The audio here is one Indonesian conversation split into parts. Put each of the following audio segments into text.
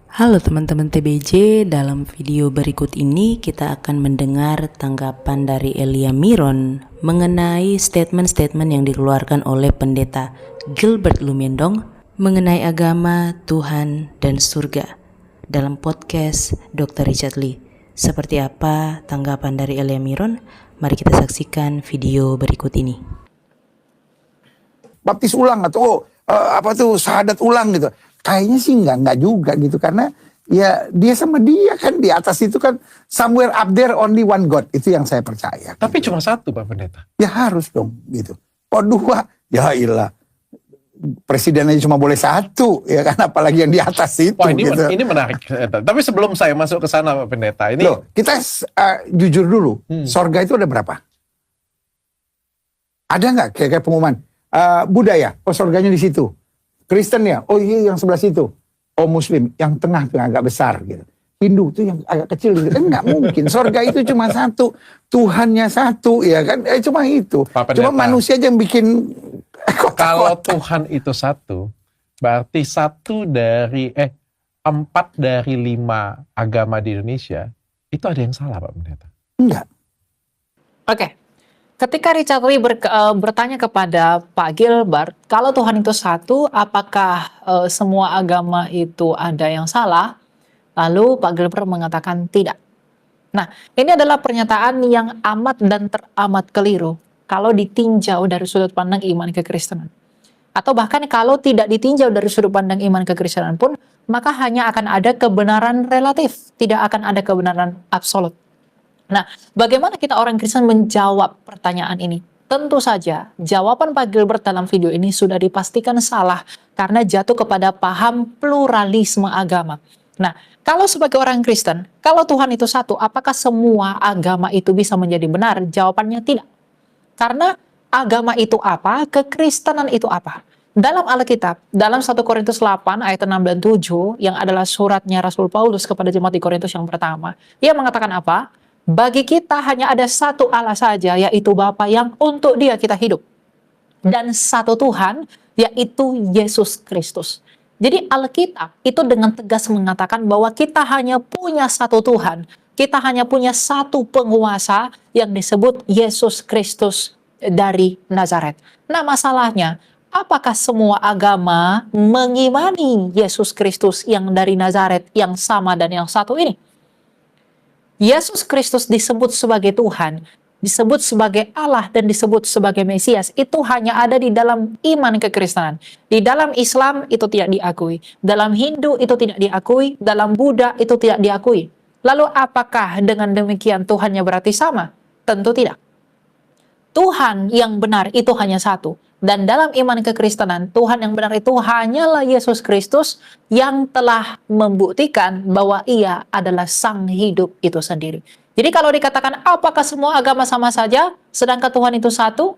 Halo teman-teman TBJ, dalam video berikut ini kita akan mendengar tanggapan dari Elia Miron mengenai statement-statement yang dikeluarkan oleh pendeta Gilbert Lumendong mengenai agama, Tuhan, dan surga dalam podcast Dr. Richard Lee. Seperti apa tanggapan dari Elia Miron? Mari kita saksikan video berikut ini. Baptis ulang atau syahadat ulang gitu. Kayaknya sih enggak juga gitu, karena ya dia sama dia kan di atas itu kan somewhere up there only one God, itu yang saya percaya. Tapi gitu. cuma satu Pak Pendeta. Ya harus dong gitu. Oh dua, ya ilah. Presidennya cuma boleh satu, ya kan, apalagi yang di atas itu. Wah ini, gitu. ini menarik. Tapi sebelum saya masuk ke sana Pak Pendeta, ini Loh, kita jujur dulu, sorga itu ada berapa? Ada nggak kayak pengumuman? Budaya, oh sorganya di situ. Kristen ya, oh iya yang sebelah situ. Oh Muslim, yang tengah tuh agak besar gitu. Hindu tuh yang agak kecil gitu. Kan nggak mungkin, sorga itu cuma satu. Tuhannya satu, ya kan? Cuma itu. Cuma manusia aja yang bikin kalau Tuhan itu satu, berarti 4 dari 5 agama di Indonesia, itu ada yang salah Pak Pendeta? Enggak. Oke. Ketika Richard Lee bertanya kepada Pak Gilbert, kalau Tuhan itu satu, apakah semua agama itu ada yang salah? Lalu Pak Gilbert mengatakan tidak. Nah, ini adalah pernyataan yang amat dan teramat keliru kalau ditinjau dari sudut pandang iman kekristenan. Atau bahkan kalau tidak ditinjau dari sudut pandang iman kekristenan pun, maka hanya akan ada kebenaran relatif, tidak akan ada kebenaran absolut. Nah, bagaimana kita orang Kristen menjawab pertanyaan ini? Tentu saja, jawaban Pak Gilbert dalam video ini sudah dipastikan salah karena jatuh kepada paham pluralisme agama. Nah, kalau sebagai orang Kristen, kalau Tuhan itu satu, apakah semua agama itu bisa menjadi benar? Jawabannya tidak. Karena agama itu apa, kekristenan itu apa? Dalam Alkitab, dalam 1 Korintus 8 ayat 6 dan 7, yang adalah suratnya Rasul Paulus kepada jemaat di Korintus yang pertama, ia mengatakan apa? Bagi kita hanya ada satu Allah saja, yaitu Bapa yang untuk Dia kita hidup. Dan satu Tuhan, yaitu Yesus Kristus. Jadi Alkitab itu dengan tegas mengatakan bahwa kita hanya punya satu Tuhan. Kita hanya punya satu penguasa yang disebut Yesus Kristus dari Nazaret. Nah masalahnya, apakah semua agama mengimani Yesus Kristus yang dari Nazaret yang sama dan yang satu ini? Yesus Kristus disebut sebagai Tuhan, disebut sebagai Allah, dan disebut sebagai Mesias. Itu hanya ada di dalam iman kekristenan. Di dalam Islam itu tidak diakui. Dalam Hindu itu tidak diakui. Dalam Buddha itu tidak diakui. Lalu apakah dengan demikian Tuhannya berarti sama? Tentu tidak. Tuhan yang benar itu hanya satu. Dan dalam iman kekristenan, Tuhan yang benar itu hanyalah Yesus Kristus yang telah membuktikan bahwa Ia adalah Sang Hidup itu sendiri. Jadi kalau dikatakan apakah semua agama sama saja, sedangkan Tuhan itu satu?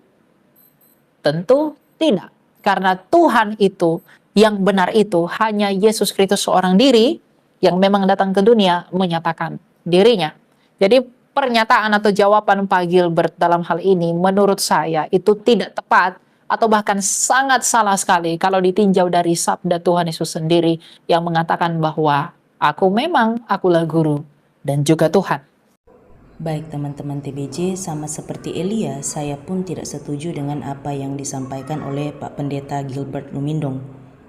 Tentu tidak. Karena Tuhan itu, yang benar itu, hanya Yesus Kristus seorang diri yang memang datang ke dunia menyatakan dirinya. Jadi pernyataan atau jawaban Pak Gilbert dalam hal ini menurut saya itu tidak tepat, atau bahkan sangat salah sekali kalau ditinjau dari sabda Tuhan Yesus sendiri yang mengatakan bahwa akulah guru dan juga Tuhan. Baik teman-teman TBJ, sama seperti Elia, saya pun tidak setuju dengan apa yang disampaikan oleh Pak Pendeta Gilbert Lumendong.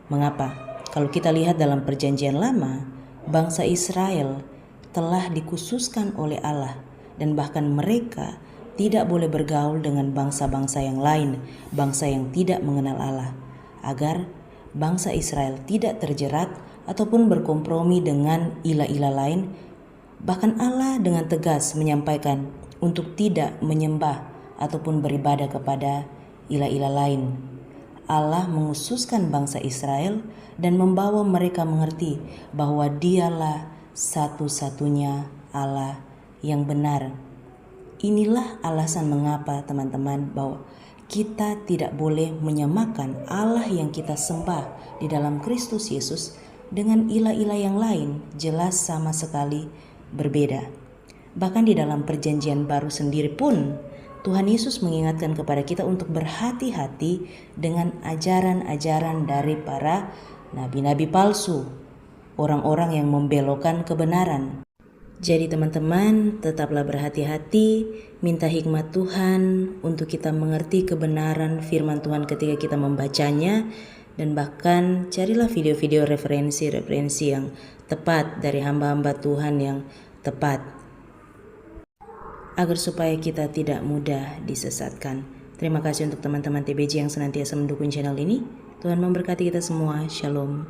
Mengapa? Kalau kita lihat dalam perjanjian lama, bangsa Israel telah dikhususkan oleh Allah, dan bahkan mereka tidak boleh bergaul dengan bangsa-bangsa yang lain, bangsa yang tidak mengenal Allah, agar bangsa Israel tidak terjerat ataupun berkompromi dengan ilah-ilah lain. Bahkan Allah dengan tegas menyampaikan untuk tidak menyembah ataupun beribadah kepada ilah-ilah lain. Allah menghususkan bangsa Israel dan membawa mereka mengerti bahwa Dialah satu-satunya Allah yang benar. Inilah alasan mengapa teman-teman bahwa kita tidak boleh menyamakan Allah yang kita sembah di dalam Kristus Yesus dengan ilah-ilah yang lain, jelas sama sekali berbeda. Bahkan di dalam perjanjian baru sendiri pun Tuhan Yesus mengingatkan kepada kita untuk berhati-hati dengan ajaran-ajaran dari para nabi-nabi palsu. orang-orang yang membelokkan kebenaran. Jadi teman-teman, tetaplah berhati-hati, minta hikmat Tuhan untuk kita mengerti kebenaran firman Tuhan ketika kita membacanya, dan bahkan carilah video-video referensi-referensi yang tepat dari hamba-hamba Tuhan yang tepat, agar supaya kita tidak mudah disesatkan. Terima kasih untuk teman-teman TBJ yang senantiasa mendukung channel ini. Tuhan memberkati kita semua. Shalom.